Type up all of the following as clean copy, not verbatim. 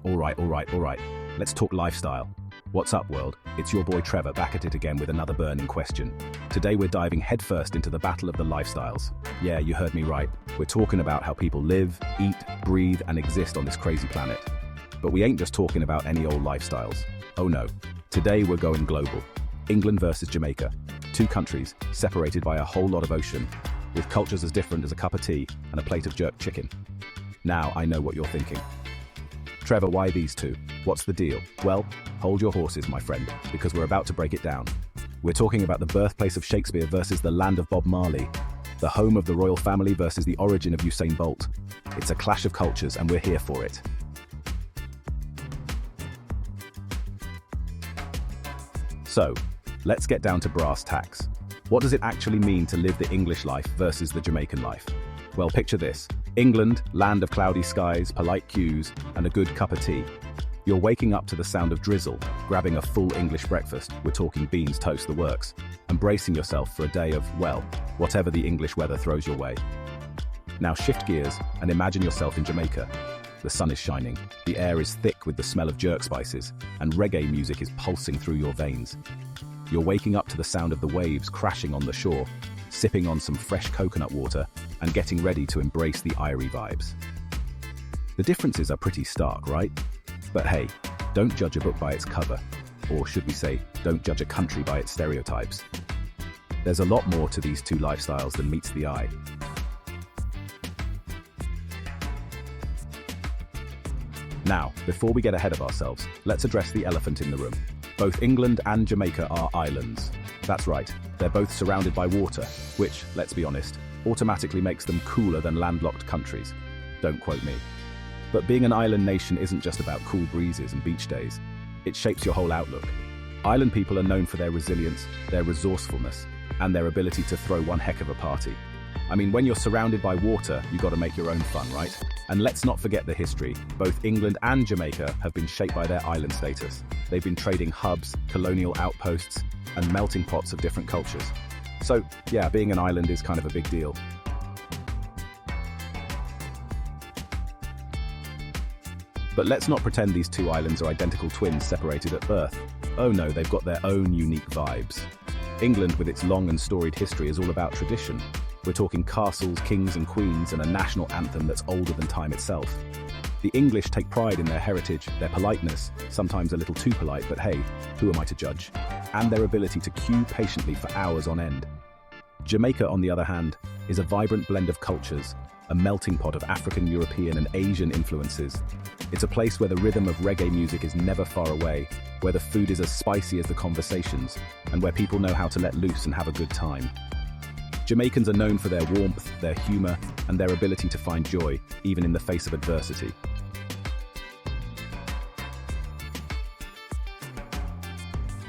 All right. Let's talk lifestyle. What's up, world? It's your boy Trevor back at it again with another burning question. Today we're diving headfirst into the battle of the lifestyles. Yeah, you heard me right. We're talking about how people live, eat, breathe, and exist on this crazy planet. But we ain't just talking about any old lifestyles. Oh no. Today we're going global. England versus Jamaica. Two countries separated by a whole lot of ocean, with cultures as different as a cup of tea and a plate of jerk chicken. Now I know what you're thinking. Trevor, why these two? What's the deal? Well, hold your horses, my friend, because we're about to break it down. We're talking about the birthplace of Shakespeare versus the land of Bob Marley, the home of the royal family versus the origin of Usain Bolt. It's a clash of cultures, and we're here for it. So, let's get down to brass tacks. What does it actually mean to live the English life versus the Jamaican life? Well, picture this. England, land of cloudy skies, polite queues, and a good cup of tea. You're waking up to the sound of drizzle, grabbing a full English breakfast, we're talking beans, toast, the works, and bracing yourself for a day of, well, whatever the English weather throws your way. Now shift gears and imagine yourself in Jamaica. The sun is shining, the air is thick with the smell of jerk spices, and reggae music is pulsing through your veins. You're waking up to the sound of the waves crashing on the shore, sipping on some fresh coconut water, and getting ready to embrace the Irie vibes. The differences are pretty stark, right? But hey, don't judge a book by its cover. Or should we say, don't judge a country by its stereotypes. There's a lot more to these two lifestyles than meets the eye. Now, before we get ahead of ourselves, let's address the elephant in the room. Both England and Jamaica are islands. That's right, they're both surrounded by water, which, let's be honest, automatically makes them cooler than landlocked countries. Don't quote me. But being an island nation isn't just about cool breezes and beach days. It shapes your whole outlook. Island people are known for their resilience, their resourcefulness, and their ability to throw one heck of a party. I mean, when you're surrounded by water, you gotta make your own fun, right? And let's not forget the history. Both England and Jamaica have been shaped by their island status. They've been trading hubs, colonial outposts, and melting pots of different cultures. So, yeah, being an island is kind of a big deal. But let's not pretend these two islands are identical twins separated at birth. Oh no, they've got their own unique vibes. England, with its long and storied history, is all about tradition. We're talking castles, kings and queens, and a national anthem that's older than time itself. The English take pride in their heritage, their politeness, sometimes a little too polite, but hey, who am I to judge? And their ability to queue patiently for hours on end. Jamaica, on the other hand, is a vibrant blend of cultures, a melting pot of African, European and Asian influences. It's a place where the rhythm of reggae music is never far away, where the food is as spicy as the conversations, and where people know how to let loose and have a good time. Jamaicans are known for their warmth, their humor, and their ability to find joy, even in the face of adversity.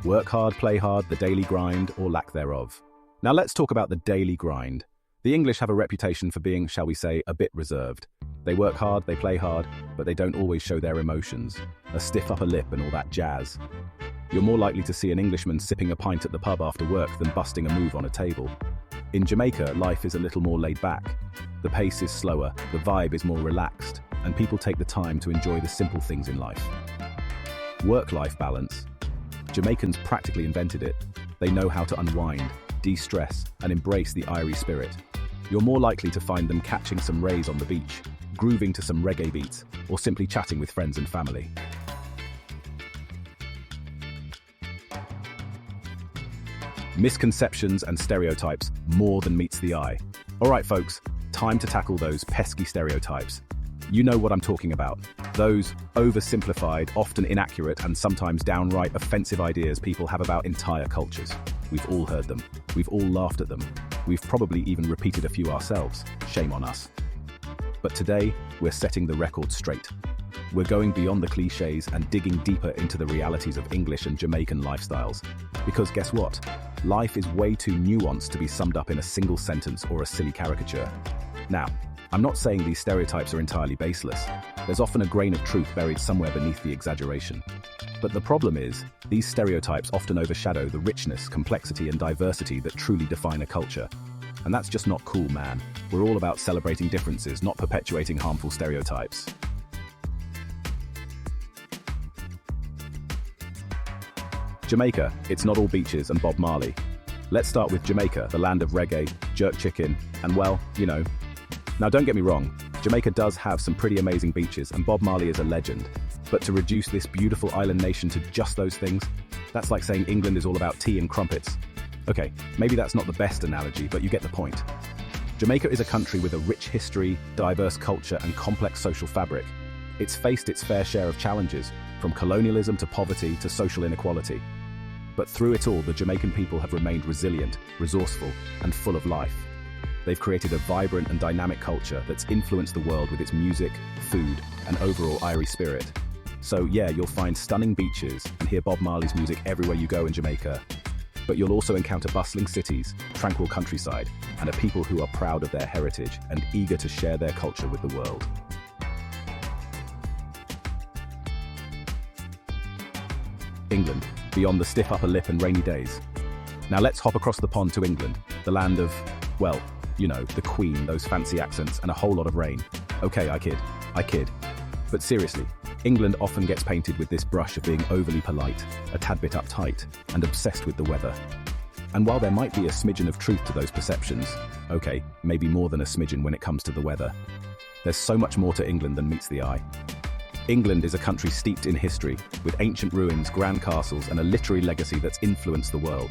Work hard, play hard, the daily grind, or lack thereof. Now let's talk about the daily grind. The English have a reputation for being, shall we say, a bit reserved. They work hard, they play hard, but they don't always show their emotions. A stiff upper lip and all that jazz. You're more likely to see an Englishman sipping a pint at the pub after work than busting a move on a table. In Jamaica, life is a little more laid back. The pace is slower, the vibe is more relaxed, and people take the time to enjoy the simple things in life. Work-life balance. Jamaicans practically invented it. They know how to unwind, de-stress, and embrace the Irie spirit. You're more likely to find them catching some rays on the beach, grooving to some reggae beats, or simply chatting with friends and family. Misconceptions and stereotypes more than meets the eye. Alright folks, time to tackle those pesky stereotypes. You know what I'm talking about. Those oversimplified, often inaccurate, and sometimes downright offensive ideas people have about entire cultures. We've all heard them. We've all laughed at them. We've probably even repeated a few ourselves. Shame on us. But today, we're setting the record straight. We're going beyond the cliches and digging deeper into the realities of English and Jamaican lifestyles. Because guess what? Life is way too nuanced to be summed up in a single sentence or a silly caricature. Now, I'm not saying these stereotypes are entirely baseless. There's often a grain of truth buried somewhere beneath the exaggeration. But the problem is, these stereotypes often overshadow the richness, complexity, and diversity that truly define a culture. And that's just not cool, man. We're all about celebrating differences, not perpetuating harmful stereotypes. Jamaica, it's not all beaches and Bob Marley. Let's start with Jamaica, the land of reggae, jerk chicken, and well, you know. Now don't get me wrong, Jamaica does have some pretty amazing beaches and Bob Marley is a legend. But to reduce this beautiful island nation to just those things, that's like saying England is all about tea and crumpets. Okay, maybe that's not the best analogy, but you get the point. Jamaica is a country with a rich history, diverse culture, and complex social fabric. It's faced its fair share of challenges, from colonialism to poverty to social inequality. But through it all, the Jamaican people have remained resilient, resourceful, and full of life. They've created a vibrant and dynamic culture that's influenced the world with its music, food, and overall Irie spirit. So yeah, you'll find stunning beaches and hear Bob Marley's music everywhere you go in Jamaica. But you'll also encounter bustling cities, tranquil countryside, and a people who are proud of their heritage and eager to share their culture with the world. England, beyond the stiff upper lip and rainy days. Now let's hop across the pond to England, the land of, well, you know, the Queen, those fancy accents, and a whole lot of rain. Okay, I kid. But seriously, England often gets painted with this brush of being overly polite, a tad bit uptight, and obsessed with the weather. And while there might be a smidgen of truth to those perceptions, okay, maybe more than a smidgen when it comes to the weather, there's so much more to England than meets the eye. England is a country steeped in history, with ancient ruins, grand castles, and a literary legacy that's influenced the world.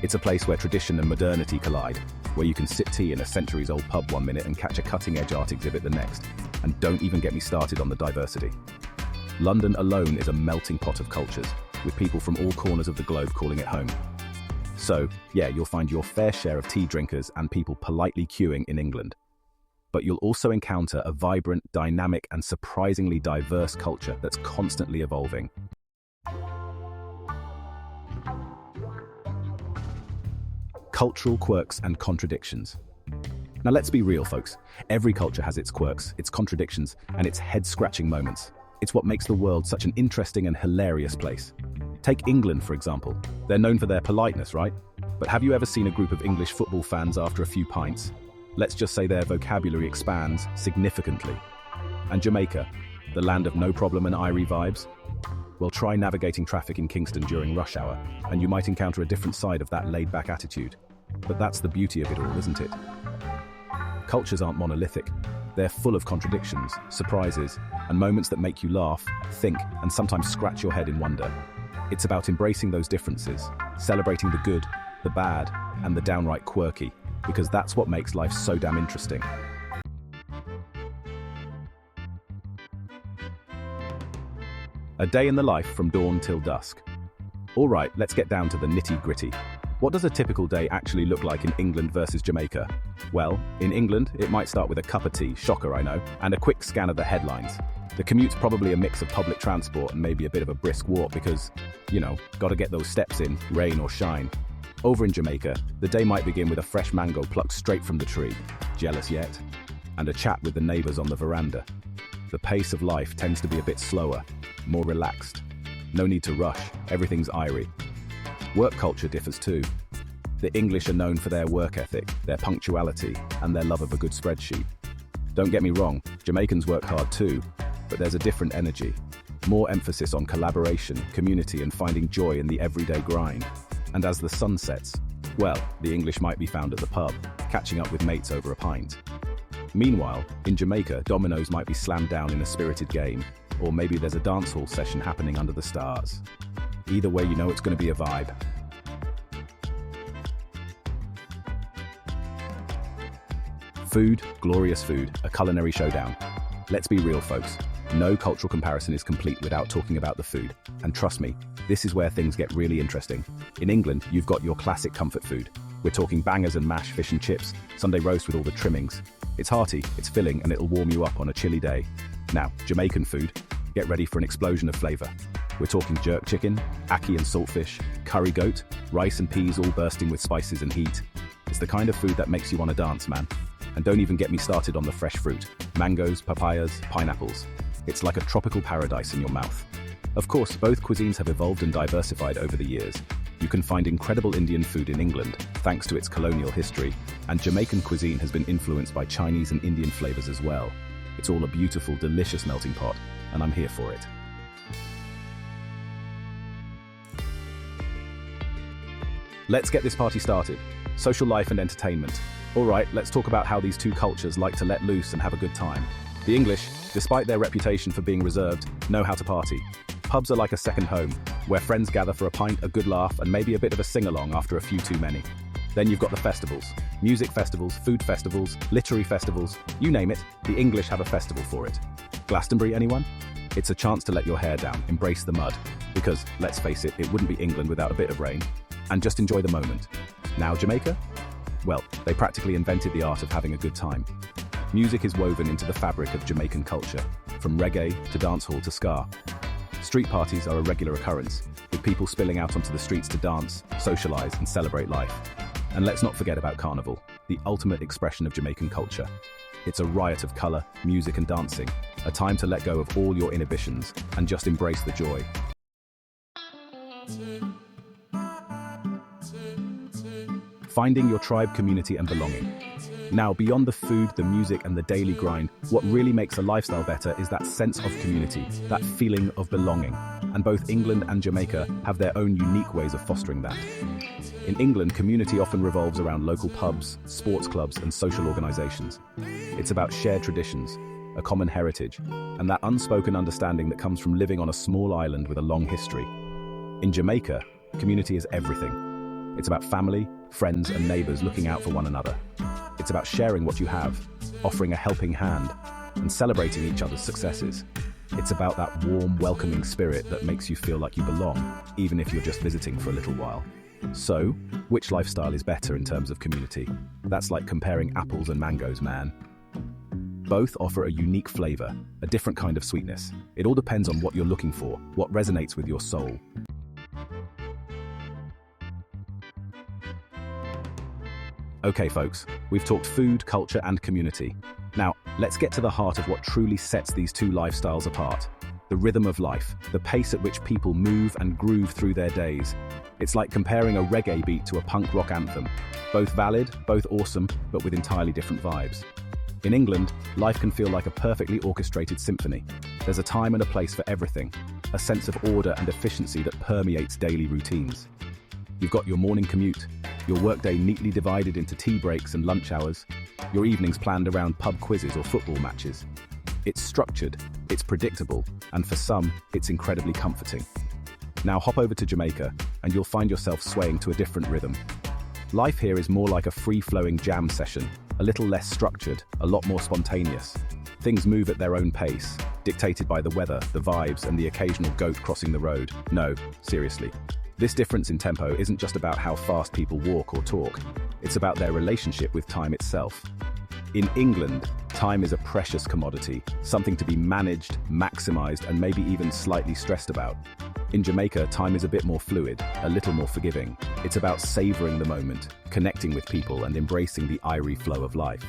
It's a place where tradition and modernity collide, where you can sip tea in a centuries-old pub one minute and catch a cutting-edge art exhibit the next. And don't even get me started on the diversity. London alone is a melting pot of cultures, with people from all corners of the globe calling it home. So, yeah, you'll find your fair share of tea drinkers and people politely queuing in England. But you'll also encounter a vibrant, dynamic, and surprisingly diverse culture that's constantly evolving. Cultural quirks and contradictions. Now let's be real, folks. Every culture has its quirks, its contradictions, and its head-scratching moments. It's what makes the world such an interesting and hilarious place. Take England, for example. They're known for their politeness, right? But have you ever seen a group of English football fans after a few pints? Let's just say their vocabulary expands significantly. And Jamaica, the land of no problem and Irie vibes? Well, try navigating traffic in Kingston during rush hour, and you might encounter a different side of that laid-back attitude. But that's the beauty of it all, isn't it? Cultures aren't monolithic. They're full of contradictions, surprises, and moments that make you laugh, think, and sometimes scratch your head in wonder. It's about embracing those differences, celebrating the good, the bad, and the downright quirky, because that's what makes life so damn interesting. A day in the life from dawn till dusk. All right, let's get down to the nitty-gritty. What does a typical day actually look like in England versus Jamaica? Well, in England, it might start with a cup of tea, shocker I know, and a quick scan of the headlines. The commute's probably a mix of public transport and maybe a bit of a brisk walk because, you know, gotta get those steps in, rain or shine. Over in Jamaica, the day might begin with a fresh mango plucked straight from the tree. Jealous yet? And a chat with the neighbors on the veranda. The pace of life tends to be a bit slower, more relaxed. No need to rush, everything's Irie. Work culture differs too. The English are known for their work ethic, their punctuality, and their love of a good spreadsheet. Don't get me wrong, Jamaicans work hard too, but there's a different energy. More emphasis on collaboration, community, and finding joy in the everyday grind. And as the sun sets, well, the English might be found at the pub, catching up with mates over a pint. Meanwhile, in Jamaica, dominoes might be slammed down in a spirited game, or maybe there's a dancehall session happening under the stars. Either way, you know it's going to be a vibe. Food, glorious food, a culinary showdown. Let's be real, folks. No cultural comparison is complete without talking about the food. And trust me, this is where things get really interesting. In England, you've got your classic comfort food. We're talking bangers and mash, fish and chips, Sunday roast with all the trimmings. It's hearty, it's filling, and it'll warm you up on a chilly day. Now, Jamaican food, get ready for an explosion of flavour. We're talking jerk chicken, ackee and saltfish, curry goat, rice and peas all bursting with spices and heat. It's the kind of food that makes you want to dance, man. And don't even get me started on the fresh fruit. Mangoes, papayas, pineapples. It's like a tropical paradise in your mouth. Of course, both cuisines have evolved and diversified over the years. You can find incredible Indian food in England, thanks to its colonial history, and Jamaican cuisine has been influenced by Chinese and Indian flavors as well. It's all a beautiful, delicious melting pot, and I'm here for it. Let's get this party started. Social life and entertainment. All right, let's talk about how these two cultures like to let loose and have a good time. The English, despite their reputation for being reserved, know how to party. Pubs are like a second home, where friends gather for a pint, a good laugh, and maybe a bit of a sing-along after a few too many. Then you've got the festivals. Music festivals, food festivals, literary festivals, you name it, the English have a festival for it. Glastonbury, anyone? It's a chance to let your hair down, embrace the mud, because, let's face it, it wouldn't be England without a bit of rain, and just enjoy the moment. Now Jamaica? Well, they practically invented the art of having a good time. Music is woven into the fabric of Jamaican culture, from reggae to dancehall to ska. Street parties are a regular occurrence, with people spilling out onto the streets to dance, socialize, and celebrate life. And let's not forget about Carnival, the ultimate expression of Jamaican culture. It's a riot of color, music, and dancing, a time to let go of all your inhibitions and just embrace the joy. Finding your tribe, community, and belonging. Now, beyond the food, the music, and the daily grind, what really makes a lifestyle better is that sense of community, that feeling of belonging. And both England and Jamaica have their own unique ways of fostering that. In England, community often revolves around local pubs, sports clubs, and social organizations. It's about shared traditions, a common heritage, and that unspoken understanding that comes from living on a small island with a long history. In Jamaica, community is everything. It's about family, friends, and neighbors looking out for one another. It's about sharing what you have, offering a helping hand, and celebrating each other's successes. It's about that warm, welcoming spirit that makes you feel like you belong, even if you're just visiting for a little while. So, which lifestyle is better in terms of community? That's like comparing apples and mangoes, man. Both offer a unique flavor, a different kind of sweetness. It all depends on what you're looking for, what resonates with your soul. Okay, folks, we've talked food, culture, and community. Now, let's get to the heart of what truly sets these two lifestyles apart. The rhythm of life, the pace at which people move and groove through their days. It's like comparing a reggae beat to a punk rock anthem. Both valid, both awesome, but with entirely different vibes. In England, life can feel like a perfectly orchestrated symphony. There's a time and a place for everything, a sense of order and efficiency that permeates daily routines. You've got your morning commute, your workday neatly divided into tea breaks and lunch hours, your evenings planned around pub quizzes or football matches. It's structured, it's predictable, and for some, it's incredibly comforting. Now hop over to Jamaica, and you'll find yourself swaying to a different rhythm. Life here is more like a free-flowing jam session, a little less structured, a lot more spontaneous. Things move at their own pace, dictated by the weather, the vibes, and the occasional goat crossing the road. No, seriously. This difference in tempo isn't just about how fast people walk or talk, it's about their relationship with time itself. In England, time is a precious commodity, something to be managed, maximized, and maybe even slightly stressed about. In Jamaica, time is a bit more fluid, a little more forgiving. It's about savoring the moment, connecting with people, and embracing the airy flow of life.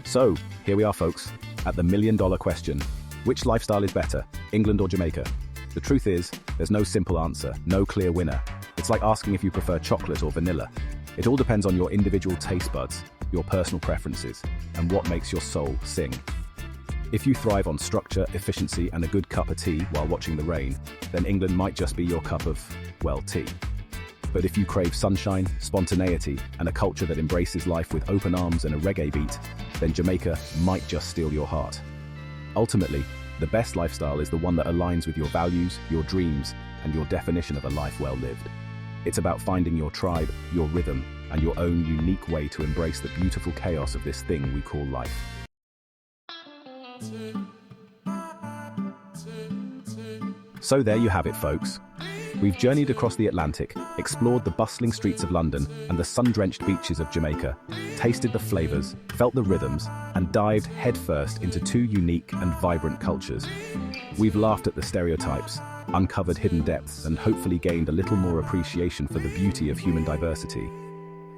So, here we are, folks, at the million-dollar question. Which lifestyle is better, England or Jamaica? The truth is, there's no simple answer, no clear winner. It's like asking if you prefer chocolate or vanilla. It all depends on your individual taste buds, your personal preferences, and what makes your soul sing. If you thrive on structure, efficiency, and a good cup of tea while watching the rain, then England might just be your cup of, well, tea. But if you crave sunshine, spontaneity, and a culture that embraces life with open arms and a reggae beat, then Jamaica might just steal your heart. Ultimately, the best lifestyle is the one that aligns with your values, your dreams, and your definition of a life well lived. It's about finding your tribe, your rhythm, and your own unique way to embrace the beautiful chaos of this thing we call life. So there you have it, folks. We've journeyed across the Atlantic, explored the bustling streets of London and the sun-drenched beaches of Jamaica, tasted the flavors, felt the rhythms, and dived headfirst into two unique and vibrant cultures. We've laughed at the stereotypes, uncovered hidden depths, and hopefully gained a little more appreciation for the beauty of human diversity.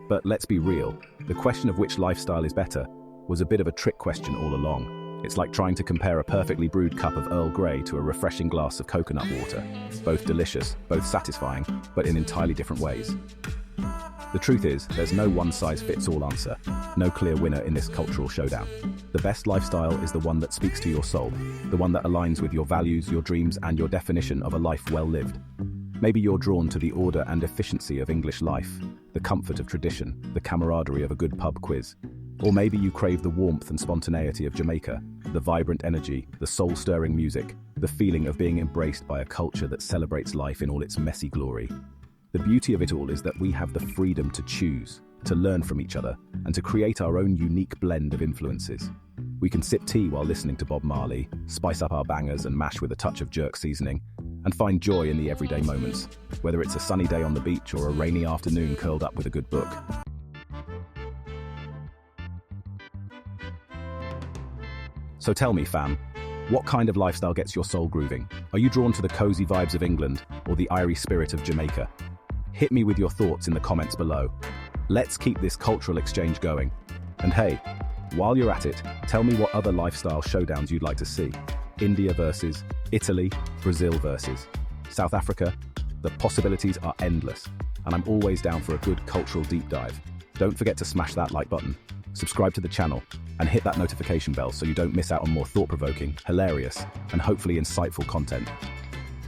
But let's be real, the question of which lifestyle is better was a bit of a trick question all along. It's like trying to compare a perfectly brewed cup of Earl Grey to a refreshing glass of coconut water. Both delicious, both satisfying, but in entirely different ways. The The truth is, there's no one-size-fits-all answer, no clear winner in this cultural showdown. The best lifestyle is the one that speaks to your soul, the one that aligns with your values, your dreams, and your definition of a life well lived. Maybe you're drawn to the order and efficiency of English life, the comfort of tradition, the camaraderie of a good pub quiz. Or maybe you crave the warmth and spontaneity of Jamaica, the vibrant energy, the soul-stirring music, the feeling of being embraced by a culture that celebrates life in all its messy glory. The beauty of it all is that we have the freedom to choose, to learn from each other, and to create our own unique blend of influences. We can sip tea while listening to Bob Marley, spice up our bangers and mash with a touch of jerk seasoning, and find joy in the everyday moments, whether it's a sunny day on the beach or a rainy afternoon curled up with a good book. So tell me, fam, what kind of lifestyle gets your soul grooving? Are you drawn to the cozy vibes of England or the airy spirit of Jamaica? Hit me with your thoughts in the comments below. Let's keep this cultural exchange going. And hey, while you're at it, tell me what other lifestyle showdowns you'd like to see. India versus Italy, Brazil versus South Africa. The possibilities are endless, and I'm always down for a good cultural deep dive. Don't forget to smash that like button, subscribe to the channel, and hit that notification bell so you don't miss out on more thought-provoking, hilarious, and hopefully insightful content.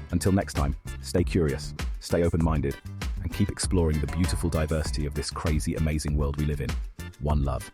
Until next time, stay curious, stay open-minded, and keep exploring the beautiful diversity of this crazy, amazing world we live in. One love.